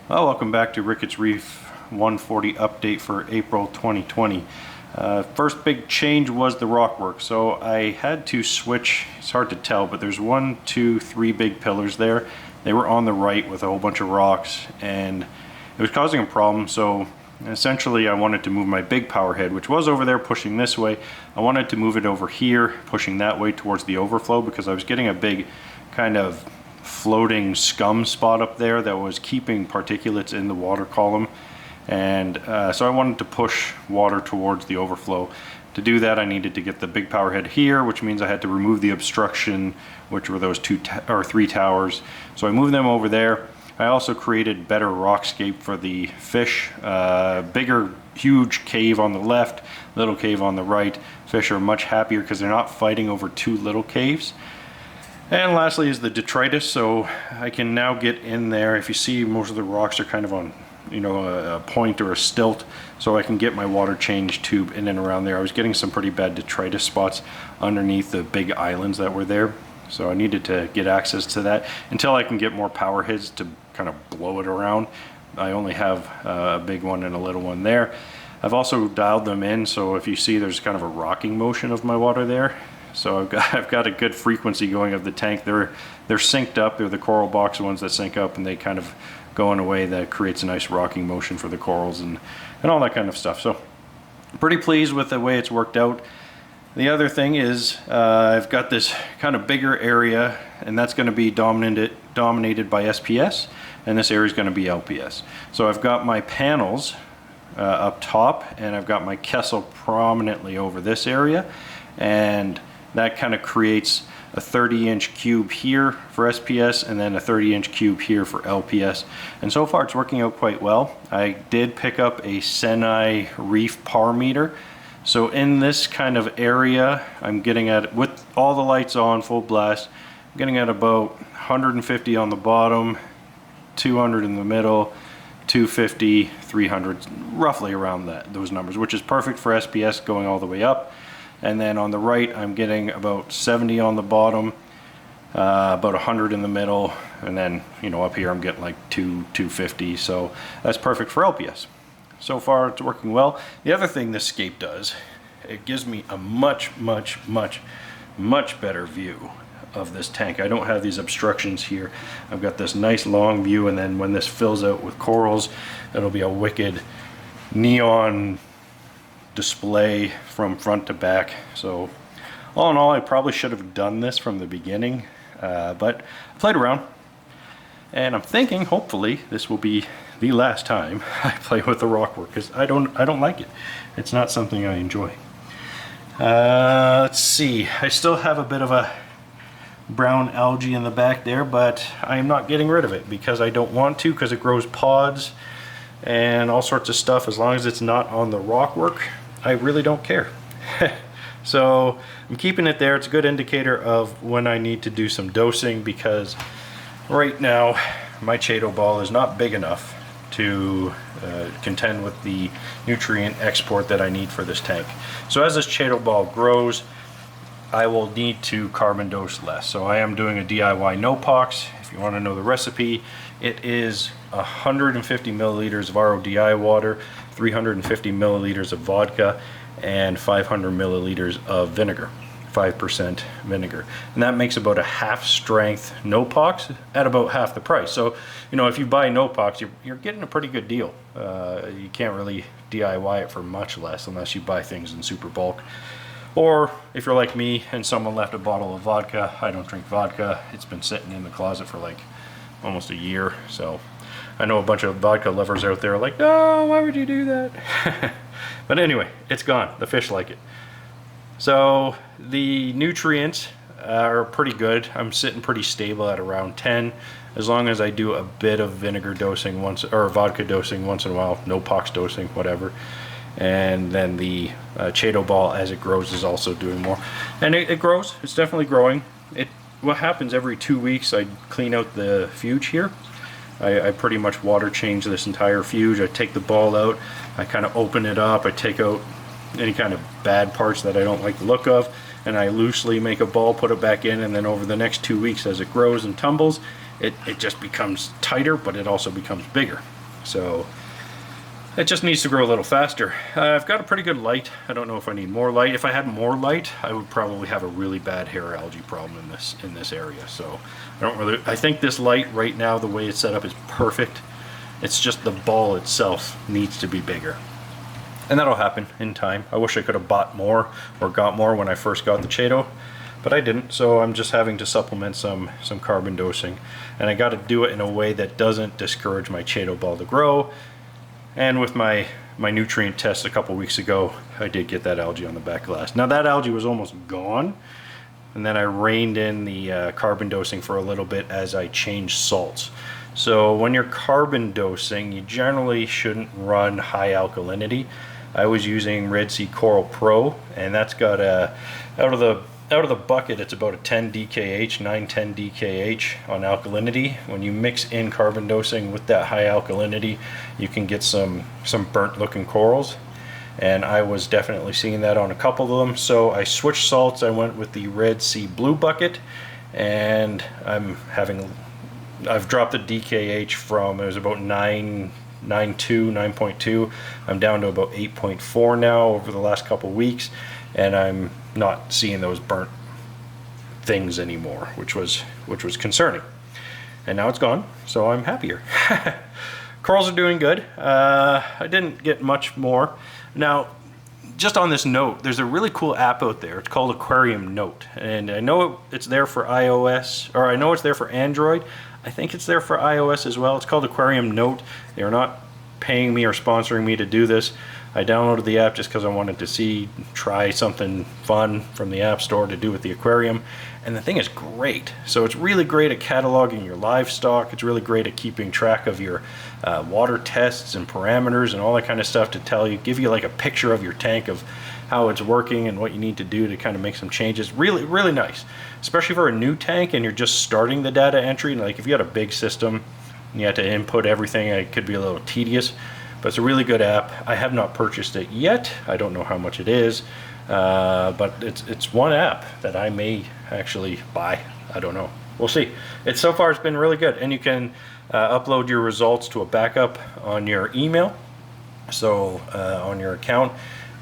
Well, welcome back to Rickets Reef 140 update for April 2020. First big change was the Rockwork. So I had to switch, it's hard to tell, but there's 1, 2, 3 big pillars there. They were on the right with a whole bunch of rocks and it was causing a problem. So essentially I wanted to move my big power head, which was over there pushing this way. I wanted to move it over here, pushing that way towards the overflow, because I was getting a big kind of floating scum spot up there that was keeping particulates in the water column, and so I wanted to push water towards the overflow. To do that I needed to get the big power head here, which means I had to remove the obstruction, which were those 2 or 3 towers. So I moved them over there. I also created better rock scape for the fish, bigger huge cave on the left, little cave on the right. Fish are much happier because they're not fighting over 2 little caves. And lastly is the detritus, so I can now get in there. If you see, most of the rocks are kind of on, you know, a point or a stilt, so I can get my water change tube in and around there. I was getting some pretty bad detritus spots underneath the big islands that were there, so I needed to get access to that until I can get more power heads to kind of blow it around. I only have a big one and a little one there. I've also dialed them in, so if you see, there's kind of a rocking motion of my water there. So I've got a good frequency going of the tank. They're synced up. They're the coral box ones that sync up, and they kind of go in a way that creates a nice rocking motion for the corals and all that kind of stuff. So pretty pleased with the way it's worked out. The other thing is I've got this kind of bigger area, and that's going to be dominated by SPS, and this area is going to be LPS. So I've got my panels up top, and I've got my Kessil prominently over this area, and that kind of creates a 30-inch cube here for SPS and then a 30-inch cube here for LPS. And so far it's working out quite well. I did pick up a Senai reef par meter. So in this kind of area, I'm getting at, with all the lights on, full blast, I'm getting at about 150 on the bottom, 200 in the middle, 250, 300, roughly around those numbers, which is perfect for SPS going all the way up. And then on the right, I'm getting about 70 on the bottom, about 100 in the middle, and then, you know, up here I'm getting like 250. So that's perfect for LPS. So far it's working well. The other thing this Scape does, it gives me a much better view of this tank. I don't have these obstructions here. I've got this nice long view, and then when this fills out with corals, it'll be a wicked neon display from front to back. So all in all, I probably should have done this from the beginning, but I played around, and I'm thinking hopefully this will be the last time I play with the Rockwork, because I don't like it. It's not something I enjoy. Let's see, I still have a bit of a brown algae in the back there, but I am not getting rid of it because I don't want to, because it grows pods and all sorts of stuff. As long as it's not on the Rockwork, I really don't care. So I'm keeping it there. It's a good indicator of when I need to do some dosing, because right now my Chaeto ball is not big enough to contend with the nutrient export that I need for this tank. So as this Chaeto ball grows, I will need to carbon dose less. So I am doing a DIY NOPOX. If you want to know the recipe, it is 150 milliliters of RODI water, 350 milliliters of vodka, and 500 milliliters of vinegar, 5% vinegar. And that makes about a half strength NOPOX at about half the price. So, you know, if you buy NOPOX, you're getting a pretty good deal. You can't really DIY it for much less unless you buy things in super bulk. Or if you're like me and someone left a bottle of vodka. I don't drink vodka. It's been sitting in the closet for like almost a year. So I know a bunch of vodka lovers out there are like, no, why would you do that? But anyway, it's gone. The fish like it. So the nutrients are pretty good. I'm sitting pretty stable at around 10, as long as I do a bit of vinegar dosing once, or vodka dosing once in a while, NOPOX dosing, whatever. And then the Chaeto ball, as it grows, is also doing more. And it grows. It's definitely growing. What happens every 2 weeks, I clean out the Fuge here. I pretty much water change this entire Fuge. I take the ball out, I kind of open it up, I take out any kind of bad parts that I don't like the look of, and I loosely make a ball, put it back in, and then over the next 2 weeks as it grows and tumbles, it just becomes tighter, but it also becomes bigger. So it just needs to grow a little faster. I've got a pretty good light. I don't know if I need more light. If I had more light, I would probably have a really bad hair algae problem in this area. So I think this light right now, the way it's set up, is perfect. It's just the ball itself needs to be bigger. And that'll happen in time. I wish I could have bought more or got more when I first got the Phyto, but I didn't, so I'm just having to supplement some carbon dosing. And I got to do it in a way that doesn't discourage my Phyto ball to grow. And with my nutrient test a couple weeks ago, I did get that algae on the back glass. Now that algae was almost gone, and then I reined in the carbon dosing for a little bit as I changed salts. So when you're carbon dosing, you generally shouldn't run high alkalinity. I was using Red Sea Coral Pro, and that's got a out of the bucket, it's about a 10 DKH, 9-10 DKH on alkalinity. When you mix in carbon dosing with that high alkalinity, you can get some burnt looking corals, and I was definitely seeing that on a couple of them. So I switched salts. I went with the Red Sea Blue bucket, and I've dropped the DKH from, it was about 9.2. I'm down to about 8.4 now over the last couple weeks, and I'm not seeing those burnt things anymore, which was concerning. And now it's gone, so I'm happier. Corals are doing good. I didn't get much more. Now, just on this note, there's a really cool app out there. It's called Aquarium Note, and I know it's there for iOS, or I know it's there for Android. I think it's there for iOS as well. It's called Aquarium Note. They're not paying me or sponsoring me to do this. I downloaded the app just because I wanted to try something fun from the App Store to do with the aquarium. And the thing is great. So it's really great at cataloging your livestock. It's really great at keeping track of your water tests and parameters and all that kind of stuff to give you like a picture of your tank of how it's working and what you need to do to kind of make some changes. Really, really nice. Especially for a new tank and you're just starting the data entry. Like if you had a big system and you had to input everything, it could be a little tedious. But it's a really good app. I have not purchased it yet. I don't know how much it is, but it's one app that I may actually buy. I don't know. We'll see. So far it's been really good, and you can upload your results to a backup on your email, so on your account,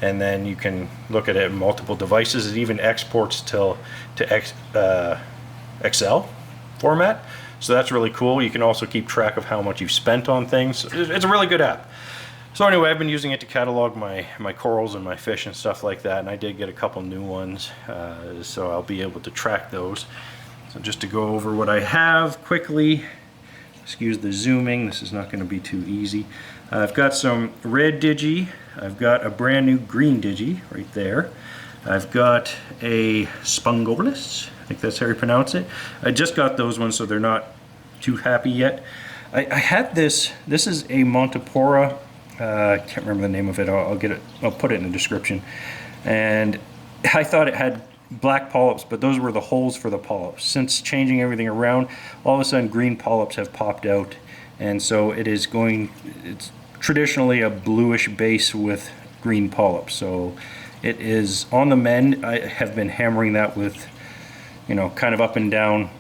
and then you can look at it in multiple devices. It even exports to Excel format. So that's really cool. You can also keep track of how much you've spent on things. It's a really good app. So anyway, I've been using it to catalog my corals and my fish and stuff like that, and I did get a couple new ones, so I'll be able to track those. So just to go over what I have quickly, excuse the zooming, this is not going to be too easy. I've got some red digi, I've got a brand new green digi right there. I've got a Spongolus, I think that's how you pronounce it. I just got those ones, so they're not too happy yet. I had this is a Montipora, I can't remember the name of it, I'll put it in the description. And I thought it had black polyps, but those were the holes for the polyps. Since changing everything around, all of a sudden green polyps have popped out, and so it's traditionally a bluish base with green polyps. So it is on the mend. I have been hammering that with, kind of up and down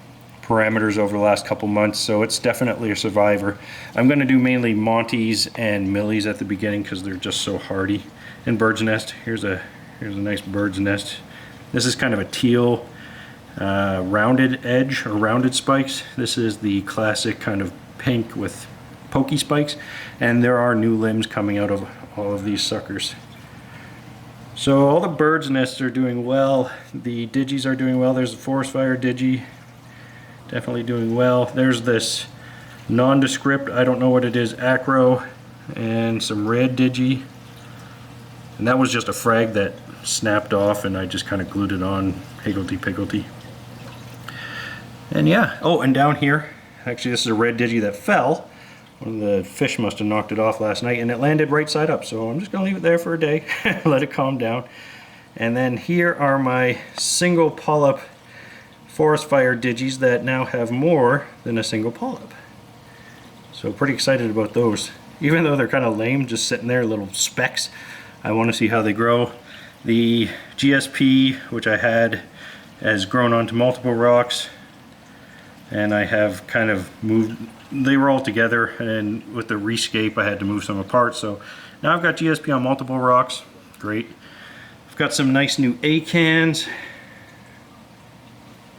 parameters over the last couple months, so it's definitely a survivor. I'm going to do mainly Monties and Millies at the beginning because they're just so hardy. And bird's nest. Here's a nice bird's nest. This is kind of a teal rounded edge or rounded spikes. This is the classic kind of pink with pokey spikes, and there are new limbs coming out of all of these suckers. So all the bird's nests are doing well. The digis are doing well. There's the forest fire digi, definitely doing well. There's this nondescript, I don't know what it is, acro, and some red digi. And that was just a frag that snapped off, and I just kind of glued it on, higgledy-piggledy. And yeah, oh, and down here, actually this is a red digi that fell. One of the fish must have knocked it off last night, and it landed right side up, so I'm just going to leave it there for a day, let it calm down. And then here are my single polyp forest fire digis that now have more than a single polyp. So pretty excited about those. Even though they're kind of lame, just sitting there, little specks, I want to see how they grow. The GSP, which I had, has grown onto multiple rocks. and I have kind of moved, they were all together, and with the rescape I had to move some apart. So now I've got GSP on multiple rocks. Great. I've got some nice new A-cans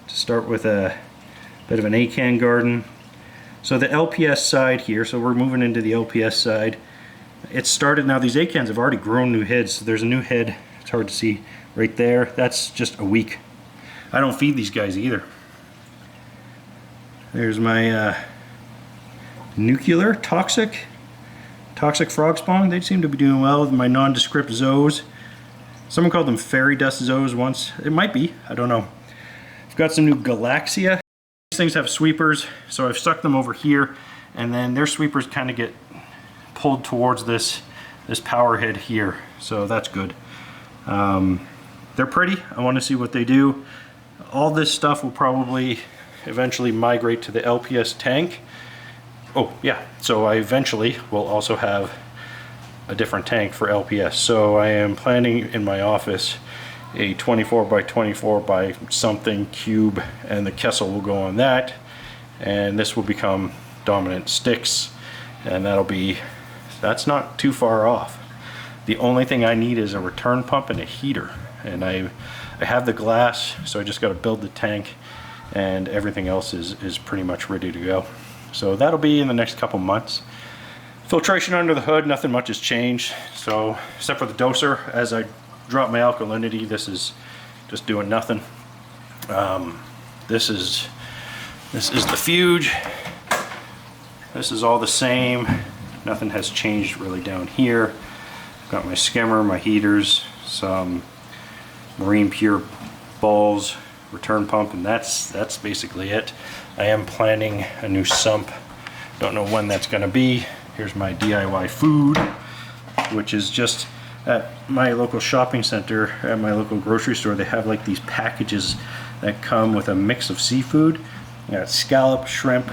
to start with, a bit of an A-can garden. So the LPS side here, so we're moving into the LPS side. It started, now these A-cans have already grown new heads. So there's a new head, it's hard to see right there. That's just a week. I don't feed these guys either. There's my nuclear toxic frog spawn. They seem to be doing well with my nondescript zoos. Someone called them fairy dust zoos once. It might be, I don't know. I've got some new Galaxia. These things have sweepers, so I've stuck them over here, and then their sweepers kind of get pulled towards this power head here, so that's good. They're pretty. I want to see what they do. All this stuff will probably eventually migrate to the LPS tank. Oh yeah, so I eventually will also have a different tank for LPS. So I am planning in my office a 24 by 24 by something cube, and the Kessil will go on that, and this will become dominant sticks, and that's not too far off. The only thing I need is a return pump and a heater, and I have the glass, so I just got to build the tank, and everything else is pretty much ready to go. So that'll be in the next couple months. Filtration under the hood, nothing much has changed. So except for the doser, as I drop my alkalinity, this is just doing nothing. This is the Fuge. This is all the same. Nothing has changed really down here. I've got my skimmer, my heaters, some marine pure balls, return pump, and that's basically it. I am planning a new sump. Don't know when that's going to be. Here's my DIY food, which is just at my local shopping center, at my local grocery store. They have like these packages that come with a mix of seafood. I got scallop, shrimp,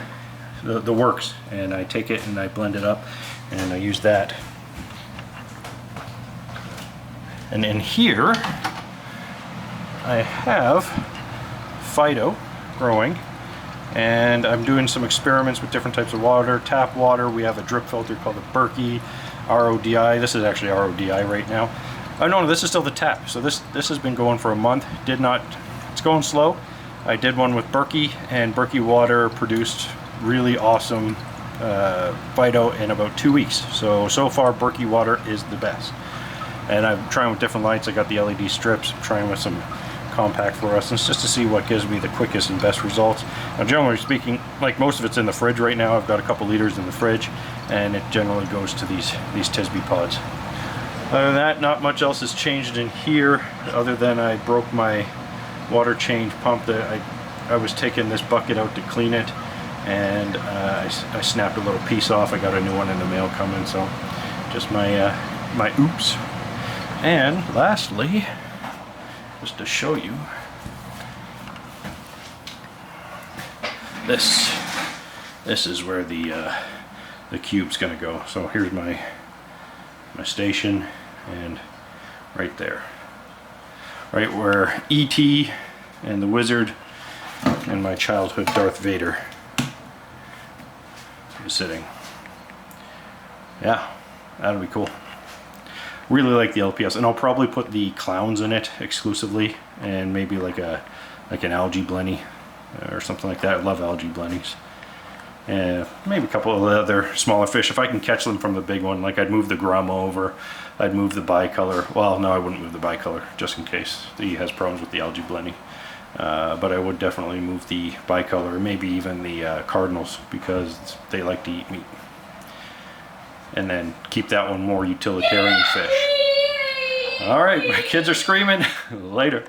the works, and I take it and I blend it up and I use that. And in here I have Phyto growing, and I'm doing some experiments with different types of water. Tap water, we have a drip filter called the Berkey RODI. This is actually RODI right now. Oh no, this is still the tap. So this has been going for a month. It's going slow. I did one with Berkey, and Berkey water produced really awesome Phyto in about 2 weeks. So far Berkey water is the best. And I'm trying with different lights. I got the LED strips. I'm trying with some compact fluorescence just to see what gives me the quickest and best results. Now generally speaking, like most of it's in the fridge right now. I've got a couple liters in the fridge, and it generally goes to these Tisbee pods. Other than that, not much else has changed in here, other than I broke my water change pump. That I was taking this bucket out to clean it, and I snapped a little piece off. I got a new one in the mail coming, so just my oops. And lastly, just to show you, this is where the cube's gonna go. So here's my station, and right there, right where E.T. and the Wizard and my childhood Darth Vader is sitting. Yeah, that'll be cool. Really like the LPS, and I'll probably put the clowns in it exclusively, and maybe like an algae blenny or something like that. I love algae blennies. And maybe a couple of other smaller fish if I can catch them from the big one. Like I'd move the Grum over, I'd move the bicolor. Well, no, I wouldn't move the bicolor just in case he has problems with the algae blenny. But I would definitely move the bicolor, maybe even the cardinals, because they like to eat meat. And then keep that one more utilitarian fish. All right, my kids are screaming. Later.